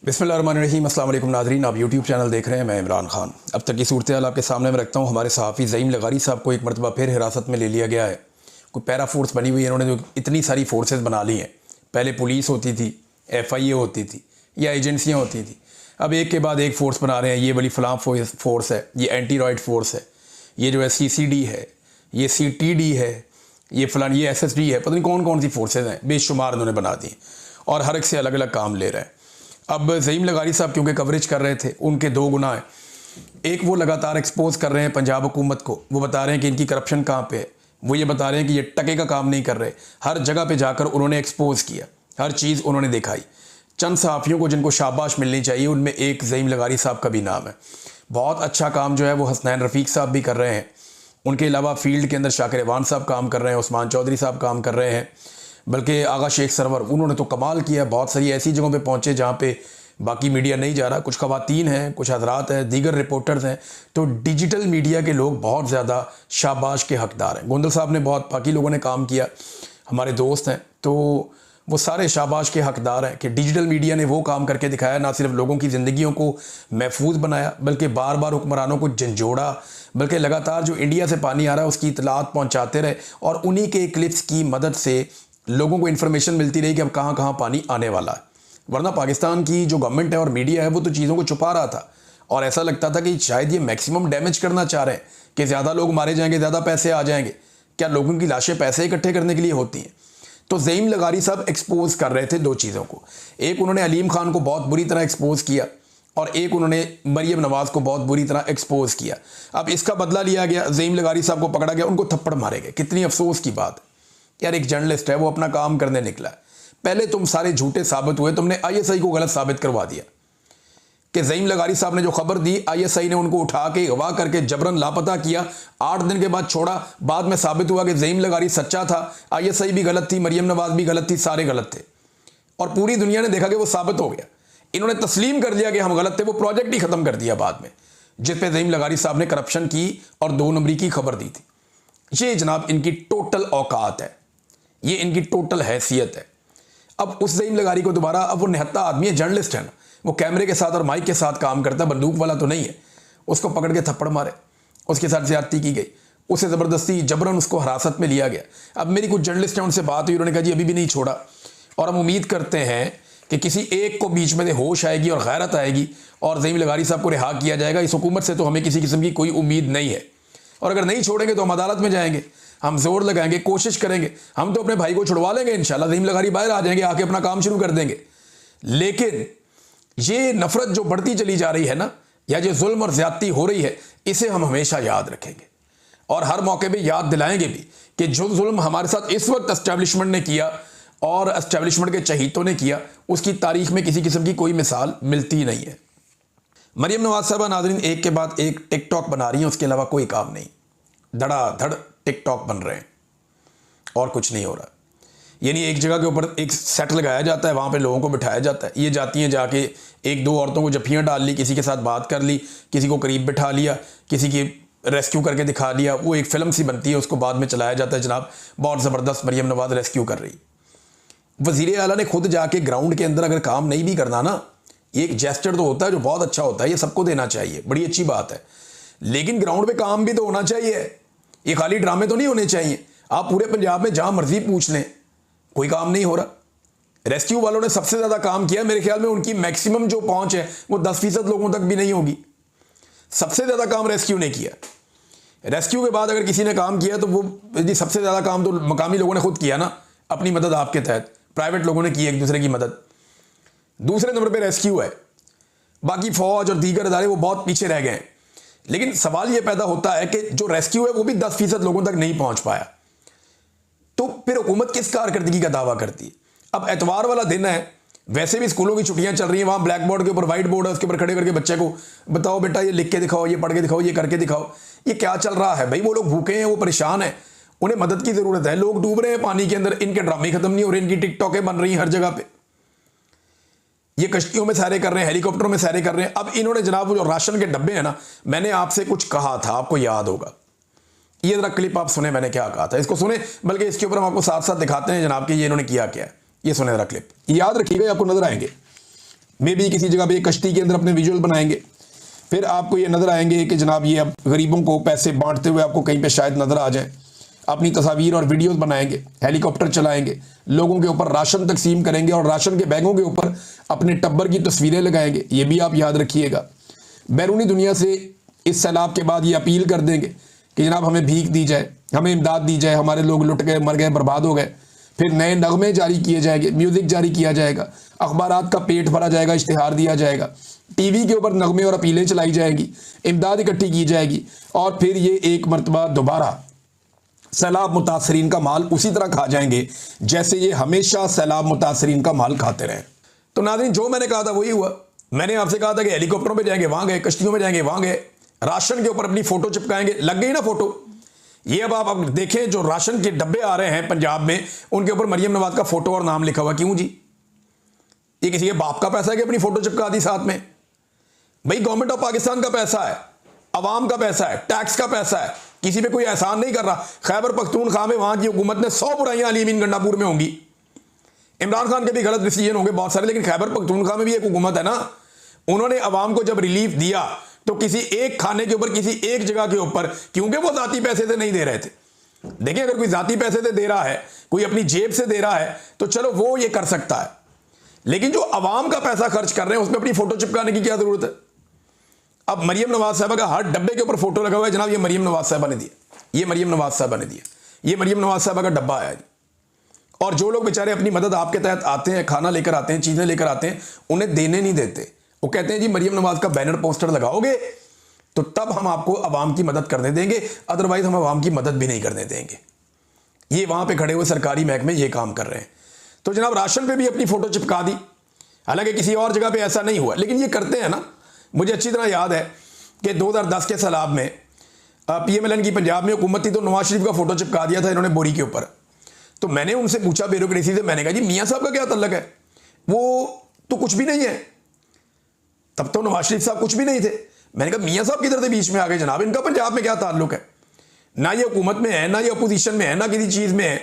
बिस्मिल्लाहिर्रहमानिर्रहीम। अस्सलाम वालेकुम नाज़रीन, आप यूट्यूब चैनल देख रहे हैं। मैं इमरान खान। अब तक की सूरत हाल आपके सामने में रखता हूँ। हमारे सहाफ़ी ज़ईम लगारी साहब को एक मरतबा फिर हिरासत में ले लिया गया है। कोई पैरा फोर्स बनी हुई है, इन्होंने जो इतनी सारी फोर्सेस बना ली हैं। पहले पुलिस होती थी, FIA होती थी या एजेंसियाँ होती थी, अब एक के बाद एक फ़ोर्स बना रहे हैं। ये वाली फलां फोर्स है, ये एंटी रॉयड फोर्स है, ये जो है CCD है, ये CTD है, ये फलान ये SSD है, पता नहीं कौन कौन सी फोर्सेज हैं, बेशुमार उन्होंने बना दी और हर एक से अलग अलग काम ले रहे हैं। अब ज़ईम लगारी साहब क्योंकि कवरेज कर रहे थे, उनके दो गुनाह हैं। एक, वो लगातार एक्सपोज कर रहे हैं पंजाब हुकूमत को, वो बता रहे हैं कि इनकी करप्शन कहाँ पे है। वो ये बता रहे हैं कि ये टके का काम नहीं कर रहे। हर जगह पे जाकर उन्होंने एक्सपोज किया, हर चीज़ उन्होंने दिखाई। चंद सहाफ़ियों को जिनको शाबाश मिलनी चाहिए, उनमें एक ज़ईम लगारी साहब का भी नाम है। बहुत अच्छा काम जो है वो हसनैन रफ़ीक साहब भी कर रहे हैं। उनके अलावा फील्ड के अंदर शाकिर अवान साहब काम कर रहे हैं, उस्मान चौधरी साहब काम कर रहे हैं, बल्कि आगा शेख सरवर उन्होंने तो कमाल किया। बहुत सारी ऐसी जगहों पे पहुंचे जहाँ पे बाकी मीडिया नहीं जा रहा। कुछ ख़वातीन हैं, कुछ हजरात हैं, दीगर रिपोर्टर्स हैं। तो डिजिटल मीडिया के लोग बहुत ज़्यादा शाबाश के हकदार हैं। गोंदल साहब ने बहुत, बाकी लोगों ने काम किया, हमारे दोस्त हैं, तो वो सारे शाबाश के हकदार हैं कि डिजिटल मीडिया ने वो काम करके दिखाया। ना सिर्फ लोगों की ज़िंदगियों को महफूज बनाया, बल्कि बार बार हुक्मरानों को झंझोड़ा, बल्कि लगातार जो इंडिया से पानी आ रहा है उसकी इतलात पहुँचाते रहे और उन्हीं के क्लिप्स की मदद से लोगों को इन्फॉर्मेशन मिलती रही कि अब कहाँ कहाँ पानी आने वाला है। वरना पाकिस्तान की जो गवर्नमेंट है और मीडिया है वो तो चीज़ों को छुपा रहा था और ऐसा लगता था कि शायद ये मैक्सिमम डैमेज करना चाह रहे हैं कि ज़्यादा लोग मारे जाएंगे, ज़्यादा पैसे आ जाएंगे। क्या लोगों की लाशें पैसे इकट्ठे करने के लिए होती हैं? तो ज़ईम लगारी साहब एक्सपोज कर रहे थे दो चीज़ों को। एक, उन्होंने अलीम खान को बहुत बुरी तरह एक्सपोज किया और एक, उन्होंने मरियम नवाज़ को बहुत बुरी तरह एक्सपोज किया। अब इसका बदला लिया गया, ज़ईम लगारी साहब को पकड़ा गया, उनको थप्पड़ मारे गए। कितनी अफसोस की बात है यार। एक जर्नलिस्ट है, वो अपना काम करने निकला है, पहले तुम सारे झूठे साबित हुए। तुमने ISI को गलत साबित करवा दिया कि ज़ईम लगारी साहब ने जो खबर दी, ISI ने उनको उठा के अगवा करके जबरन लापता किया, 8 दिन के बाद छोड़ा। बाद में साबित हुआ कि ज़ईम लगारी सच्चा था, ISI भी गलत थी, मरियम नवाज भी गलत थी, सारे गलत थे और पूरी दुनिया ने देखा कि वो साबित हो गया। इन्होंने तस्लीम कर लिया कि हम गलत थे, वो प्रोजेक्ट ही खत्म कर दिया बाद में, जिस पे ज़ईम लगारी साहब ने करप्शन की और 2 नंबरी की खबर दी थी। ये जनाब इनकी टोटल औकात है, ये इनकी टोटल हैसियत है। अब उस ज़ईम लगारी को दोबारा, अब वो निहत्ता आदमी है, जर्नलिस्ट है ना, वो कैमरे के साथ और माइक के साथ काम करता है, बंदूक वाला तो नहीं है। उसको पकड़ के थप्पड़ मारे, उसके साथ ज़्यादती की गई, उसे ज़बरदस्ती जबरन उसको हिरासत में लिया गया। अब मेरी कुछ जर्नलिस्ट हैं, उनसे बात हुई, उन्होंने कहा जी अभी भी नहीं छोड़ा और हम उम्मीद करते हैं कि किसी एक को बीच में से होश आएगी और गैरत आएगी और ज़ईम लगारी साहब को रिहा किया जाएगा। इस हुकूमत से तो हमें किसी किस्म की कोई उम्मीद नहीं है और अगर नहीं छोड़ेंगे तो हम अदालत में जाएंगे, हम जोर लगाएंगे, कोशिश करेंगे, हम तो अपने भाई को छुड़वा लेंगे इंशाल्लाह। ज़ईम लगारी बाहर आ जाएंगे, आके अपना काम शुरू कर देंगे। लेकिन ये नफरत जो बढ़ती चली जा रही है ना, या जो जुल्म और ज्यादती हो रही है, इसे हम हमेशा याद रखेंगे और हर मौके पे याद दिलाएंगे भी कि जो जुल्म हमारे साथ इस वक्त एस्टेब्लिशमेंट ने किया और एस्टेब्लिशमेंट के चहीतों ने किया, उसकी तारीख में किसी किस्म की कोई मिसाल मिलती नहीं है। मरियम नवाज साहबा नाज़रीन एक के बाद एक टिकटॉक बना रही हैं, उसके अलावा कोई काम नहीं, धड़ाधड़ टिकटॉक बन रहे हैं और कुछ नहीं हो रहा। यानी एक जगह के ऊपर एक सेट लगाया जाता है, वहाँ पे लोगों को बिठाया जाता है, ये जाती हैं, जाके 1-2 औरतों को जफ्फियाँ डाल ली, किसी के साथ बात कर ली, किसी को करीब बिठा लिया, किसी की रेस्क्यू करके दिखा लिया। वो एक फ़िल्म सी बनती है, उसको बाद में चलाया जाता है। जनाब बहुत ज़बरदस्त मरियम नवाज़ रेस्क्यू कर रही। वज़ीर आला ने खुद जाके ग्राउंड के अंदर अगर काम नहीं भी करना ना, ये एक जेस्चर तो होता है जो बहुत अच्छा होता है, ये सबको देना चाहिए, बड़ी अच्छी बात है। लेकिन ग्राउंड पे काम भी तो होना चाहिए, ये खाली ड्रामे तो नहीं होने चाहिए। आप पूरे पंजाब में जहां मर्जी पूछ लें, कोई काम नहीं हो रहा। रेस्क्यू वालों ने सबसे ज़्यादा काम किया, मेरे ख्याल में उनकी मैक्सिमम जो पहुंच है वो 10% लोगों तक भी नहीं होगी। सबसे ज़्यादा काम रेस्क्यू ने किया। रेस्क्यू के बाद अगर किसी ने काम किया तो वो जी सबसे ज़्यादा काम तो मकामी लोगों ने खुद किया ना, अपनी मदद आपके तहत, प्राइवेट लोगों ने की एक दूसरे की मदद। दूसरे नंबर पर रेस्क्यू है, बाकी फौज और दीगर अदारे वो बहुत पीछे रह गए हैं। लेकिन सवाल ये पैदा होता है कि जो रेस्क्यू है वो भी 10% लोगों तक नहीं पहुंच पाया, तो फिर हुकूमत किस कारकर्दगी का दावा करती है? अब एतवार वाला दिन है, वैसे भी स्कूलों की छुट्टियां चल रही हैं, वहां ब्लैक बोर्ड के ऊपर व्हाइट बोर्ड है, उसके ऊपर खड़े करके बच्चे को बताओ बेटा ये लिख के दिखाओ, ये पढ़ के दिखाओ, ये करके दिखाओ। ये क्या चल रहा है भाई? वो लोग भूखे हैं, वो परेशान हैं, उन्हें मदद की जरूरत है। लोग डूब रहे हैं पानी के अंदर, इनके ड्रामे खत्म नहीं हो रहे, इनकी टिकटॉकें बन रही हैं हर जगह पे। ये कश्तियों में सैरे कर रहे हैं, हेलीकॉप्टरों में सैरे कर रहे हैं। अब इन्होंने जनाब वो जो राशन के डब्बे हैं ना, मैंने आपसे कुछ कहा था, आपको याद होगा, ये जरा क्लिप आप सुने, मैंने क्या कहा था, इसको सुने, बल्कि इसके ऊपर हम आपको साथ साथ दिखाते हैं जनाब कि ये इन्होंने किया क्या है। ये सुने जरा क्लिप, याद रखिएगा, आपको नजर आएंगे। मे भी किसी जगह पे कश्ती के अंदर अपने विजुअल बनाएंगे, फिर आपको ये नज़र आएंगे कि जनाब ये अब गरीबों को पैसे बांटते हुए आपको कहीं पे शायद नज़र आ जाए। अपनी तस्वीर और वीडियोस बनाएंगे, हेलीकॉप्टर चलाएंगे, लोगों के ऊपर राशन तकसीम करेंगे और राशन के बैगों के ऊपर अपने टब्बर की तस्वीरें लगाएंगे। ये भी आप याद रखिएगा। बैरूनी दुनिया से इस सैलाब के बाद ये अपील कर देंगे कि जनाब हमें भीख दी जाए, हमें इमदाद दी जाए, हमारे लोग लुट गए, मर गए, बर्बाद हो गए। फिर नए नगमे जारी किए जाएंगे, म्यूज़िक जारी किया जाएगा, अखबारात का पेट भरा जाएगा, इश्तिहार दिया जाएगा, टीवी के ऊपर नगमे और अपीलें चलाई जाएंगी, इमदाद इकट्ठी की जाएगी और फिर ये एक मरतबा दोबारा सैलाब मुतासरीन का माल उसी तरह खा जाएंगे जैसे ये हमेशा सैलाब मुतासरीन का माल खाते रहे। तो नाज़रीन, जो मैंने कहा था वही हुआ। मैंने आपसे कहा था कि हेलीकॉप्टरों पे जाएंगे, वहां गए, कश्तियों में जाएंगे, वहां गए, राशन के ऊपर अपनी फोटो चिपकाएंगे। लग गई ना फोटो। ये अब आप देखें, जो राशन के डब्बे आ रहे हैं पंजाब में, उनके ऊपर मरियम नवाज का फोटो और नाम लिखा हुआ। क्यों जी? ये किसी के बाप का पैसा है कि अपनी फोटो चिपका दी साथ में? भाई गवर्नमेंट ऑफ पाकिस्तान का पैसा है, अवाम का पैसा है, टैक्स का पैसा है, किसी पे कोई एहसान नहीं कर रहा। खैबर पख्तूनख्वा में वहां की हुकूमत ने 100 बुराइयां अली अमीन गंडापुर में होंगी, इमरान खान के भी गलत डिसीजन होंगे बहुत सारे, लेकिन खैबर पख्तूनख्वा में भी एक हुकूमत है ना। उन्होंने अवाम को जब रिलीफ दिया तो किसी एक खाने के ऊपर, किसी एक जगह के ऊपर, क्योंकि वो जाती पैसे से नहीं दे रहे थे। देखिए, अगर कोई जाती पैसे से दे रहा है, कोई अपनी जेब से दे रहा है, तो चलो वो ये कर सकता है, लेकिन जो अवाम का पैसा खर्च कर रहे हैं उसमें अपनी फोटो चिपकाने की क्या जरूरत है? अब मरियम नवाज साहबा का हर डब्बे के ऊपर फोटो लगा हुआ है, जनाब ये मरियम नवाज साहबा ने दिया, ये मरियम नवाज साहबा ने दिया, ये मरियम नवाज साहबा का डब्बा आया जी। और जो लोग बेचारे अपनी मदद आपके तहत आते हैं, खाना लेकर आते हैं, चीजें लेकर आते हैं, उन्हें देने नहीं देते। वो कहते हैं जी मरियम नवाज का बैनर पोस्टर लगाओगे तो तब हम आपको अवाम की मदद करने देंगे, अदरवाइज हम अवाम की मदद भी नहीं करने देंगे। ये वहां पे खड़े हुए सरकारी महकमे ये काम कर रहे हैं। तो जनाब राशन पे भी अपनी फोटो चिपका दी, हालांकि किसी और जगह पे ऐसा नहीं हुआ, लेकिन ये करते हैं ना। मुझे अच्छी तरह याद है कि 2010 के सैलाब में PMLN की पंजाब में हुकूमत थी, तो नवाज शरीफ का फोटो चिपका दिया था इन्होंने बोरी के ऊपर। तो मैंने उनसे पूछा ब्यूरोक्रेसी से, मैंने कहा जी मियाँ साहब का क्या तल्लक है? वो तो कुछ भी नहीं है, तब तो नवाज शरीफ साहब कुछ भी नहीं थे। मैंने कहा मियाँ साहब किधर से बीच में आ गए जनाब, इनका पंजाब में क्या ताल्लुक है? ना ये हुकूमत में है, ना ये अपोजिशन में है, ना किसी चीज में है।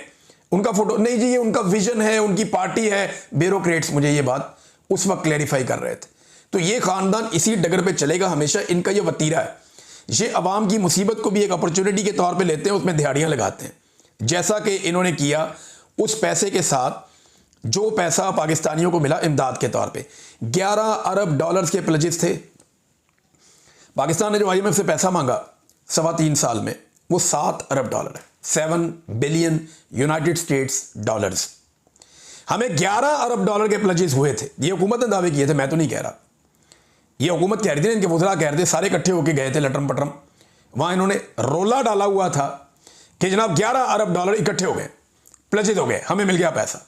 उनका फोटो नहीं जी, ये उनका विजन है, उनकी पार्टी है। ब्यूरोक्रेट्स मुझे ये बात उस वक्त क्लैरिफाई कर रहे थे। तो ये खानदान इसी डगर पे चलेगा हमेशा, इनका ये वतीरा है। ये अवाम की मुसीबत को भी एक अपॉर्चुनिटी के तौर पे लेते हैं, उसमें दिहाड़ियां लगाते हैं, जैसा कि इन्होंने किया। उस पैसे के साथ जो पैसा पाकिस्तानियों को मिला इमदाद के तौर पे, 11 अरब डॉलर्स के प्लेजेस थे। पाकिस्तान ने जो IMF से पैसा मांगा 3.25 साल में, वो 7 अरब डॉलर है, 7 बिलियन यूनाइटेड स्टेट्स डॉलर्स। हमें 11 अरब डॉलर के प्लेजेस हुए थे। ये हुकूमत ने दावे किए थे, मैं तो नहीं कह रहा। ये हुकूमत कह रही थी, इनके वज़रा कह रहे थे, सारे इकट्ठे होकर गए थे लटरम पटरम। वहां इन्होंने रोला डाला हुआ था कि जनाब 11 अरब डॉलर इकट्ठे हो गए, प्लेजेस हो गए, हमें मिल गया पैसा।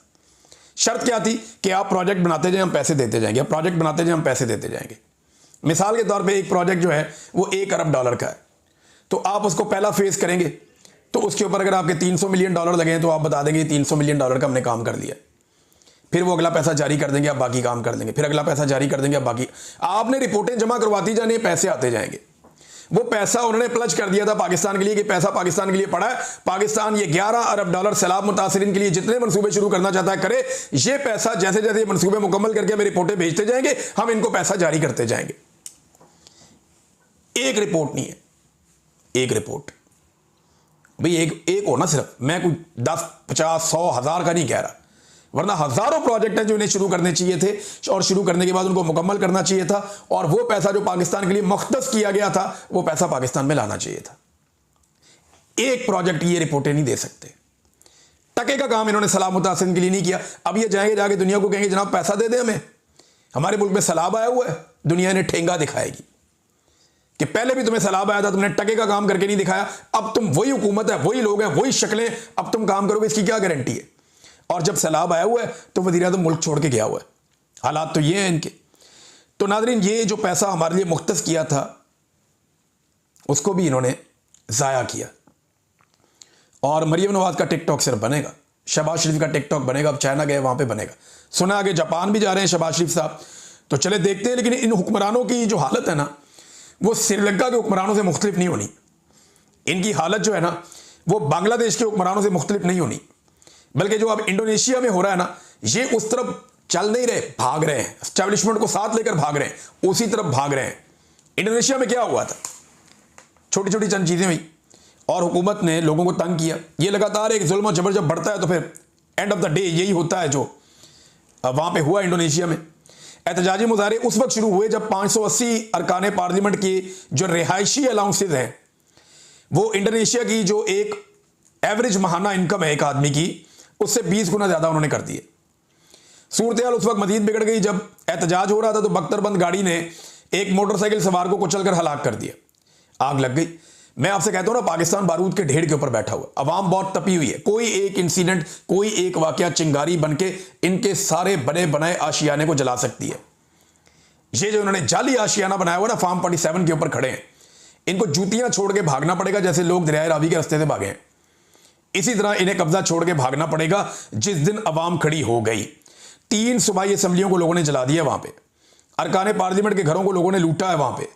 शर्त क्या थी कि आप प्रोजेक्ट बनाते जाए, हम पैसे देते जाएंगे, आप प्रोजेक्ट बनाते जाए, हम पैसे देते जाएंगे। मिसाल के तौर पे एक प्रोजेक्ट जो है वो 1 अरब डॉलर का है, तो आप उसको पहला फेज करेंगे, तो उसके ऊपर अगर आपके 300 मिलियन डॉलर लगे तो आप बता देंगे 300 मिलियन डॉलर का हमने काम कर लिया। फिर वो अगला पैसा जारी कर देंगे, आप बाकी काम कर देंगे, फिर अगला पैसा जारी कर देंगे, आप बाकी। आपने रिपोर्टें जमा करवाती जानी है, पैसे आते जाएंगे। वो पैसा उन्होंने प्लज कर दिया था पाकिस्तान के लिए कि पैसा पाकिस्तान के लिए पड़ा है, पाकिस्तान ये 11 अरब डॉलर सैलाब मुतासरीन के लिए जितने मंसूबे शुरू करना चाहता है करे। ये पैसा जैसे जैसे ये मंसूबे मुकम्मल करके हमें रिपोर्टें भेजते जाएंगे, हम इनको पैसा जारी करते जाएंगे। एक रिपोर्ट नहीं है, एक रिपोर्ट भाई, एक हो ना सिर्फ। मैं कोई 10, 50, 100, 1000 का नहीं कह रहा, वरना हजारों प्रोजेक्ट हैं जो इन्हें शुरू करने चाहिए थे, और शुरू करने के बाद उनको मुकम्मल करना चाहिए था, और वो पैसा जो पाकिस्तान के लिए मुख्तस किया गया था, वो पैसा पाकिस्तान में लाना चाहिए था। एक प्रोजेक्ट ये रिपोर्टें नहीं दे सकते। टके का काम इन्होंने सैलाब मुतासरीन के लिए नहीं किया। अब ये जाएंगे, जाके दुनिया को कहेंगे जनाब पैसा दे दे हमें, हमारे मुल्क में सैलाब आया हुआ है। दुनिया ने ठेंगा दिखाएगी कि पहले भी तुम्हें सैलाब आया था, तुमने टके का काम करके नहीं दिखाया, अब तुम वही हुकूमत है, वही लोग हैं, वही शक्लें, अब तुम काम करोगे, इसकी क्या गारंटी है? और जब सैलाब आया हुआ है तो वज़ीर-ए-आज़म मुल्क छोड़ के गया हुआ है। हालात तो ये हैं इनके। तो नाज़रीन, ये जो पैसा हमारे लिए मुख्तस किया था उसको भी इन्होंने ज़ाया किया। और मरियम नवाज का टिकटॉक सिर्फ बनेगा, शहबाज शरीफ का टिकटॉक बनेगा। अब चाइना गए, वहां पे बनेगा। सुना आगे जापान भी जा रहे हैं शहबाज शरीफ साहब, तो चले देखते हैं। लेकिन इन हुक्मरानों की जो हालत है ना, वो श्रीलंका के हुक्मरानों से मुख्तलिफ नहीं होनी। इनकी हालत जो है ना, वो बांग्लादेश के हुक्मरानों से मुख्तलिफ नहीं होनी, बल्कि जो अब इंडोनेशिया में हो रहा है ना, ये उस तरफ चल नहीं रहे, भाग रहे हैं, एस्टेब्लिशमेंट को साथ लेकर भाग रहे हैं, उसी तरफ भाग रहे हैं। इंडोनेशिया में क्या हुआ था, छोटी छोटी चंद चीजें हुई और हुकूमत ने लोगों को तंग किया। ये लगातार एक जुल्म और जबर जब बढ़ता है तो फिर एंड ऑफ द डे यही होता है जो वहां पे हुआ इंडोनेशिया में। एहतजाजी मुजाहरे उस वक्त शुरू हुए जब 580 अरकान पार्लियामेंट की जो रिहायशी अलाउंसेज हैं, वो इंडोनेशिया की जो एक एवरेज माहाना इनकम है एक आदमी की, उससे 20 गुना ज्यादा उन्होंने कर दिए। सूरत हाल उस वक्त मजीद बिगड़ गई जब एहतजाज हो रहा था तो बख्तरबंद गाड़ी ने एक मोटरसाइकिल सवार को कुचलकर हलाक कर दिया, आग लग गई। मैं आपसे कहता हूं ना, पाकिस्तान बारूद के ढेर के ऊपर बैठा हुआ, अवाम बहुत तपी हुई है। कोई एक इंसिडेंट, कोई एक वाकया चिंगारी बनके इनके सारे बने बनाए आशियाने को जला सकती है। ये जो उन्होंने जाली आशियाना बनाया हुआ ना, फार्म 47 के ऊपर खड़े हैं, इनको जूतियां छोड़ के भागना पड़ेगा जैसे लोग दरिया रावी के रास्ते से भागे हैं। इसी तरह इन्हें कब्जा छोड़ के भागना पड़ेगा जिस दिन अवाम खड़ी हो गई। 3 सूबाई असम्बलियों को लोगों ने जला दिया, वहां पे अरकान पार्लियामेंट के घरों को लोगों ने लूटा है वहां पे,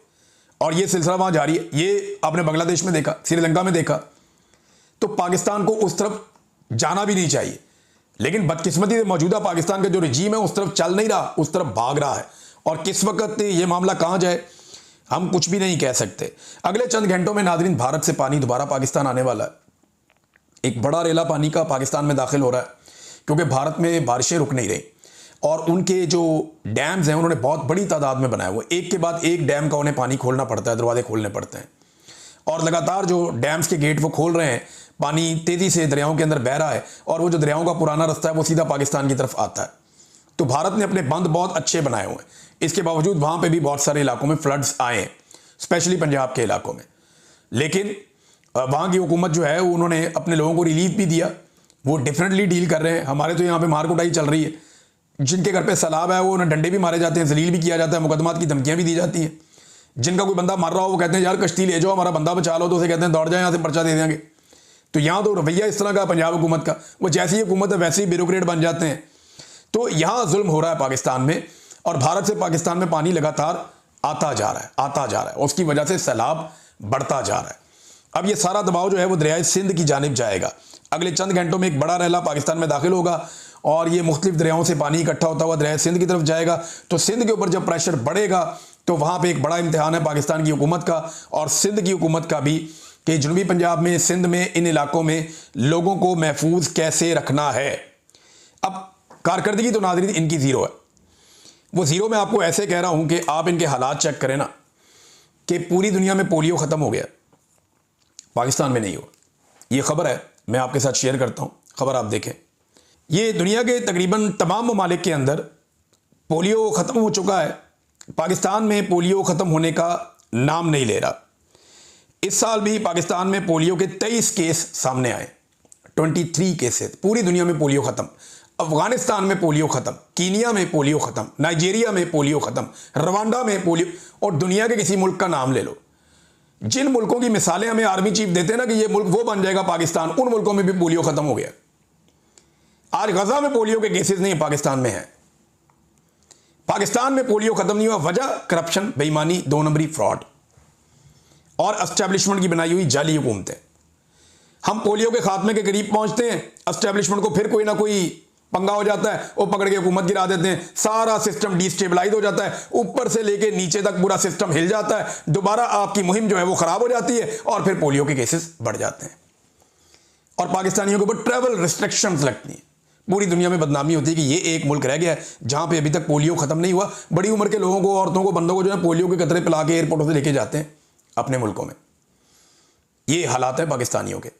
और ये सिलसिला वहां जारी है। ये आपने बांग्लादेश में देखा, श्रीलंका में देखा। तो पाकिस्तान को उस तरफ जाना भी नहीं चाहिए, लेकिन बदकिस्मती से मौजूदा पाकिस्तान का जो रजीम है उस तरफ चल नहीं रहा, उस तरफ भाग रहा है। और किस वक्त ये मामला कहां जाए हम कुछ भी नहीं कह सकते। अगले चंद घंटों में नाज़रीन भारत से पानी दोबारा पाकिस्तान आने वाला है। एक बड़ा रेला पानी का पाकिस्तान में दाखिल हो रहा है, क्योंकि भारत में बारिशें रुक नहीं रही और उनके जो डैम्स हैं उन्होंने बहुत बड़ी तादाद में बनाए हुए, एक के बाद एक डैम का उन्हें पानी खोलना पड़ता है, दरवाजे खोलने पड़ते हैं। और लगातार जो डैम्स के गेट वो खोल रहे हैं, पानी तेज़ी से दरियाओं के अंदर बह रहा है और वो जो दरियाओं का पुराना रास्ता है वो सीधा पाकिस्तान की तरफ आता है। तो भारत ने अपने बंद बहुत अच्छे बनाए हुए हैं, इसके बावजूद वहाँ पर भी बहुत सारे इलाकों में फ्लड्स आए हैं, स्पेशली पंजाब के इलाकों में। लेकिन वहाँ की हुकूमत जो है उन्होंने अपने लोगों को रिलीफ भी दिया, वो डिफरेंटली डील कर रहे हैं। हमारे तो यहाँ पे मार कुटाई चल रही है, जिनके घर पे सैलाब है वो उन्हें डंडे भी मारे जाते हैं, जलील भी किया जाता है, मुकदमात की धमकियां भी दी जाती हैं। जिनका कोई बंदा मर रहा हो वो कहते हैं यार कश्ती ले जाओ, हमारा बंदा बचा लो, तो उसे कहते हैं दौड़ जाए यहाँ से, पर्चा दे देंगे। तो यहाँ तो रवैया इस तरह का पंजाब हुकूमत का, वो जैसी ही हुकूमत है वैसे ही ब्यूरोक्रेट बन जाते हैं। तो यहाँ जुल्म हो रहा है पाकिस्तान में, और भारत से पाकिस्तान में पानी लगातार आता जा रहा है, उसकी वजह से सैलाब बढ़ता जा रहा है। अब ये सारा दबाव जो है वो दरियाए सिंध की जानिब जाएगा। अगले चंद घंटों में एक बड़ा रेला पाकिस्तान में दाखिल होगा और ये मुख्तलिफ दरियाओं से पानी इकट्ठा होता हुआ दरियाए सिंध की तरफ जाएगा। तो सिंध के ऊपर जब प्रेशर बढ़ेगा तो वहाँ पे एक बड़ा इम्तिहान है पाकिस्तान की हुकूमत का और सिंध की हुकूमत का भी, कि जनूबी पंजाब में, सिंध में, इन इलाकों में लोगों को महफूज कैसे रखना है। अब कारकर्दगी तो नाज़रीन इनकी ज़ीरो है। वो ज़ीरो मैं आपको ऐसे कह रहा हूँ कि आप इनके हालात चेक करें ना, कि पूरी दुनिया में पोलियो ख़त्म हो गया, पाकिस्तान में नहीं हुआ। ये खबर है, मैं आपके साथ शेयर करता हूँ, खबर आप देखें। ये दुनिया के तकरीबन तमाम ममालिक के अंदर पोलियो ख़त्म हो चुका है, पाकिस्तान में पोलियो ख़त्म होने का नाम नहीं ले रहा। इस साल भी पाकिस्तान में पोलियो के 23 केस सामने आए, 23 केसेस। पूरी दुनिया में पोलियो ख़त्म, अफगानिस्तान में पोलियो ख़त्म, कीनिया में पोलियो ख़त्म, नाइजीरिया में पोलियो ख़त्म, रवांडा में पोलियो, और दुनिया के किसी मुल्क का नाम ले लो। जिन मुल्कों की मिसालें हमें आर्मी चीफ देते हैं ना कि ये मुल्क वो बन जाएगा पाकिस्तान, उन मुल्कों में भी पोलियो ख़त्म हो गया। आज गजा में पोलियो के केसेस नहीं, पाकिस्तान में है। पाकिस्तान में पोलियो खत्म नहीं हुआ, वजह करप्शन, बेईमानी, 2 नंबरी, फ्रॉड और एस्टेब्लिशमेंट की बनाई हुई जाली हुकूमतें। हम पोलियो के खात्मे के करीब पहुंचते हैं, एस्टेब्लिशमेंट को फिर कोई ना कोई पंगा हो जाता है, वो पकड़ के हुकूमत गिरा देते हैं, सारा सिस्टम डिस्टेबलाइज हो जाता है, ऊपर से लेके नीचे तक पूरा सिस्टम हिल जाता है, दोबारा आपकी मुहिम जो है वो खराब हो जाती है और फिर पोलियो के केसेस बढ़ जाते हैं और पाकिस्तानियों के ऊपर ट्रैवल रिस्ट्रिक्शंस लगती हैं। पूरी दुनिया में बदनामी होती है कि ये एक मुल्क रह गया है जहां पे अभी तक पोलियो खत्म नहीं हुआ। बड़ी उम्र के लोगों को, औरतों को, बंदों को जो है पोलियो के कतरे पिला के एयरपोर्टों से लेके जाते हैं अपने मुल्कों में। ये हालात है पाकिस्तानियों के,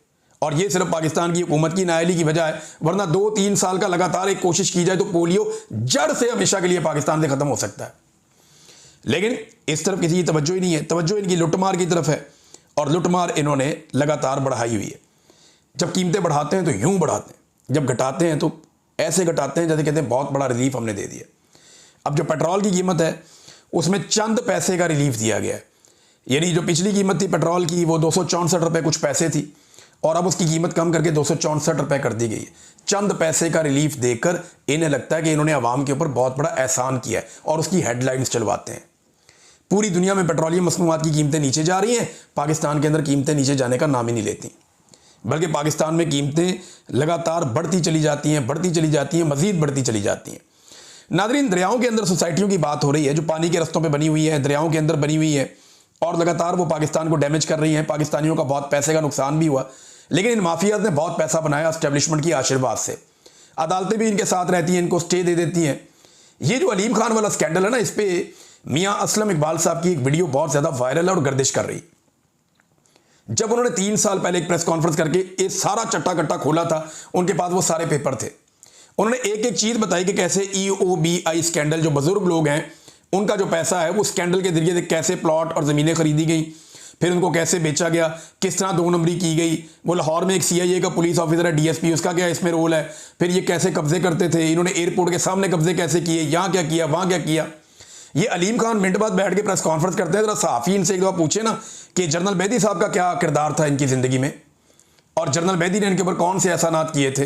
और ये सिर्फ पाकिस्तान की हुकूमत की नाअहली की वजह है, वरना 2-3 साल का लगातार एक कोशिश की जाए तो पोलियो जड़ से हमेशा के लिए पाकिस्तान से खत्म हो सकता है। लेकिन इस तरफ किसी की तवज्जो ही नहीं है, तवज्जो इनकी लुटमार की तरफ है और लुटमार इन्होंने लगातार बढ़ाई हुई है। जब कीमतें बढ़ाते हैं तो यूं बढ़ाते हैं, जब घटाते हैं तो ऐसे घटाते हैं जैसे कहते हैं बहुत बड़ा रिलीफ हमने दे दिया। अब जो पेट्रोल की कीमत है उसमें चंद पैसे का रिलीफ दिया गया है, यानी जो पिछली कीमत थी पेट्रोल की वो 264 रुपये कुछ पैसे थी और अब उसकी कीमत कम करके 264 रुपये कर दी गई है। चंद पैसे का रिलीफ देकर इन्हें लगता है कि इन्होंने आवाम के ऊपर बहुत बड़ा एहसान किया है और उसकी हेडलाइंस चलवाते हैं। पूरी दुनिया में पेट्रोलियम मसनूआत की कीमतें नीचे जा रही हैं, पाकिस्तान के अंदर कीमतें नीचे जाने का नाम ही नहीं लेती, बल्कि पाकिस्तान में कीमतें लगातार बढ़ती चली जाती हैं, मज़ीद बढ़ती चली जाती हैं। नादरीन, दरियाओं के अंदर सोसाइटियों की बात हो रही है जो पानी के रस्तों पे बनी हुई है, दरियाओं के अंदर बनी हुई है और लगातार वो पाकिस्तान को डैमेज कर रही हैं। पाकिस्तानियों का बहुत पैसे का नुकसान भी हुआ, लेकिन इन माफियाज ने बहुत पैसा बनाया एस्टेब्लिशमेंट की आशीर्वाद से। अदालतें भी इनके साथ रहती हैं, इनको स्टे दे देती हैं। ये जो अलीम खान वाला स्कैंडल है ना, इस पे मियां असलम इकबाल साहब की एक वीडियो बहुत ज्यादा वायरल है और गर्दिश कर रही। जब उन्होंने 3 साल पहले एक प्रेस कॉन्फ्रेंस करके ये सारा चट्टा कट्टा खोला था, उनके पास वो सारे पेपर थे। उन्होंने एक एक चीज बताई कि कैसे EOBI स्कैंडल, जो बुजुर्ग लोग हैं उनका जो पैसा है वो स्कैंडल के जरिए से कैसे प्लॉट और जमीनें खरीदी गई, फिर उनको कैसे बेचा गया, किस तरह 2 नंबरी की गई। वो लाहौर में एक CIA का पुलिस ऑफिसर है, DSP, उसका क्या इसमें रोल है। फिर ये कैसे कब्जे करते थे, इन्होंने एयरपोर्ट के सामने कब्जे कैसे किए, यहाँ क्या किया, वहाँ क्या किया। ये अलीम खान मिनट बाद बैठ के प्रेस कॉन्फ्रेंस करते हैं। जरा सहाफ़ी इनसे एक दफा पूछे ना कि जनरल मेहदी साहब का क्या किरदार था इनकी ज़िंदगी में और जनरल मेहदी ने इनके ऊपर कौन से एहसानात किए थे।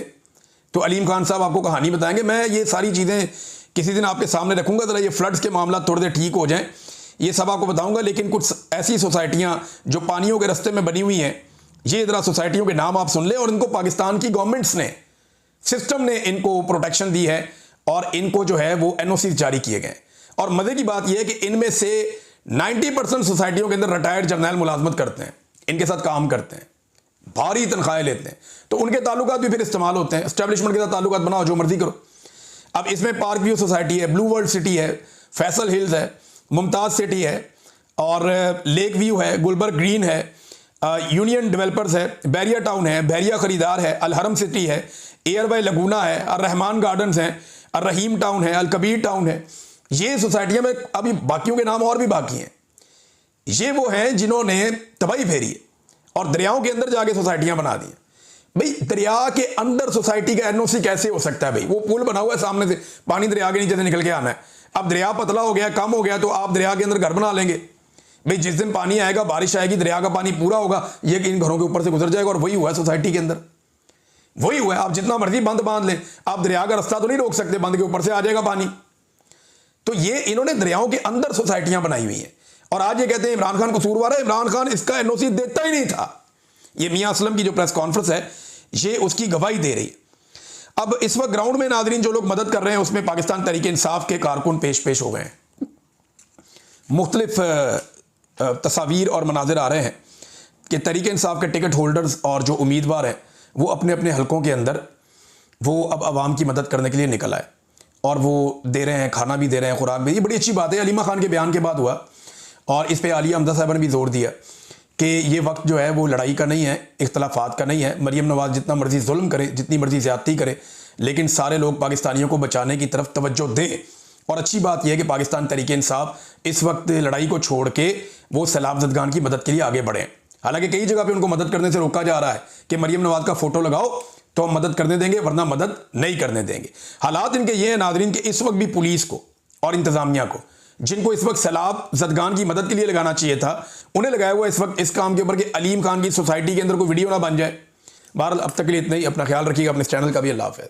तो अलीम खान साहब आपको कहानी बताएंगे। मैं ये सारी चीज़ें किसी दिन आपके सामने रखूंगा, जरा ये फ्लड्स के मामला थोड़े देर ठीक हो जाएं, ये सब आपको बताऊंगा। लेकिन कुछ ऐसी सोसाइटियां जो पानियों के रास्ते में बनी हुई हैं, ये जरा सोसाइटियों के नाम आप सुन लें। और इनको पाकिस्तान की गवर्नमेंट्स ने, सिस्टम ने इनको प्रोटेक्शन दी है और इनको जो है वो NOC जारी किए गए। और मजे की बात यह है कि इनमें से 90% सोसाइटियों के अंदर रिटायर्ड जर्नल मुलाजमत करते हैं, इनके साथ काम करते हैं, भारी तनख्वाहें लेते हैं। तो उनके ताल्लुकात भी फिर इस्तेमाल होते हैं। एस्टेब्लिशमेंट के साथ ताल्लुकात बनाओ, जो मर्जी करो। अब इसमें पार्क व्यू सोसाइटी है, ब्लू वर्ल्ड सिटी है, फैसल हिल्स है, मुमताज सिटी है और लेक व्यू है, गुलबर्ग ग्रीन है, यूनियन डेवलपर्स है, बैरिया टाउन है, बैरिया खरीदार है, अलहरम सिटी है, एयर बाय लगूना है, अर रहमान गार्डन्स हैं, अर रहीम टाउन है, अल कबीर टाउन है। ये सोसाइटियां में अभी बाकियों के नाम और भी बाकी हैं। ये वो हैं जिन्होंने तबाही फेरी है और दरियाओं के अंदर जाके सोसाइटियां बना दी हैं। भाई दरिया के अंदर सोसाइटी का NOC कैसे हो सकता है? भाई वो पुल बना हुआ है सामने से, पानी दरिया के नीचे से निकल के आना है। अब दरिया पतला हो गया, कम हो गया, तो आप दरिया के अंदर घर बना लेंगे। भाई जिस दिन पानी आएगा, बारिश आएगी, दरिया का पानी पूरा होगा, ये इन घरों के ऊपर से गुजर जाएगा। और वही हुआ है सोसाइटी के अंदर, वही हुआ है। आप जितना मर्जी बंद बांध लें, आप दरिया का रास्ता तो नहीं रोक सकते, बंद के ऊपर से आ जाएगा पानी। तो ये इन्होंने दरियाओं के अंदर सोसाइटियां बनाई हुई हैं और आज ये कहते हैं इमरान खान कसूरवार है। इमरान खान इसका NOC देता ही नहीं था। ये मियां असलम की जो प्रेस कॉन्फ्रेंस है, ये उसकी गवाही दे रही है। अब इस वक्त ग्राउंड में नादरीन जो लोग मदद कर रहे हैं, उसमें पाकिस्तान तहरीक इंसाफ के कारकुन पेश हो गए हैं। मुख्तलिफ तस्वीर और मनाजिर आ रहे हैं कि तहरीक इंसाफ के टिकट होल्डर्स और जो उम्मीदवार हैं वो अपने अपने हलकों के अंदर वो अब आवाम की मदद करने के लिए निकल आए और वो दे रहे हैं, खाना भी दे रहे हैं, खुराक भी। ये बड़ी अच्छी बात है। अलीमा खान के बयान के बाद हुआ और इस पर आलिया हमजा साहब ने भी जोर दिया कि ये वक्त जो है वो लड़ाई का नहीं है, इख्तलाफात का नहीं है। मरीम नवाज जितना मर्जी जुल्म करे, जितनी मर्जी ज़्यादती करे, लेकिन सारे लोग पाकिस्तानियों को बचाने की तरफ तवज्जो दें। और अच्छी बात यह है कि पाकिस्तान तहरीक इंसाफ इस वक्त लड़ाई को छोड़ के वो सैलाब ज़दगान की मदद के लिए आगे बढ़ें। हालांकि कई जगह पे उनको मदद करने से रोका जा रहा है कि मरीम नवाज का फोटो लगाओ तो हम मदद करने देंगे, वरना मदद नहीं करने देंगे। हालात इनके ये हैं नादरीन कि इस वक्त भी पुलिस को और इंतजामिया को, जिनको इस वक्त सैलाब ज़दगान की मदद के लिए लगाना चाहिए था, उन्हें लगाया हुआ इस वक्त इस काम के ऊपर कि अलीम खान की सोसाइटी के अंदर कोई वीडियो ना बन जाए। बहरहाल अब तक के लिए इतना ही। अपना ख्याल रखिएगा, अपने चैनल का भी। अल्लाह हाफ़िज़।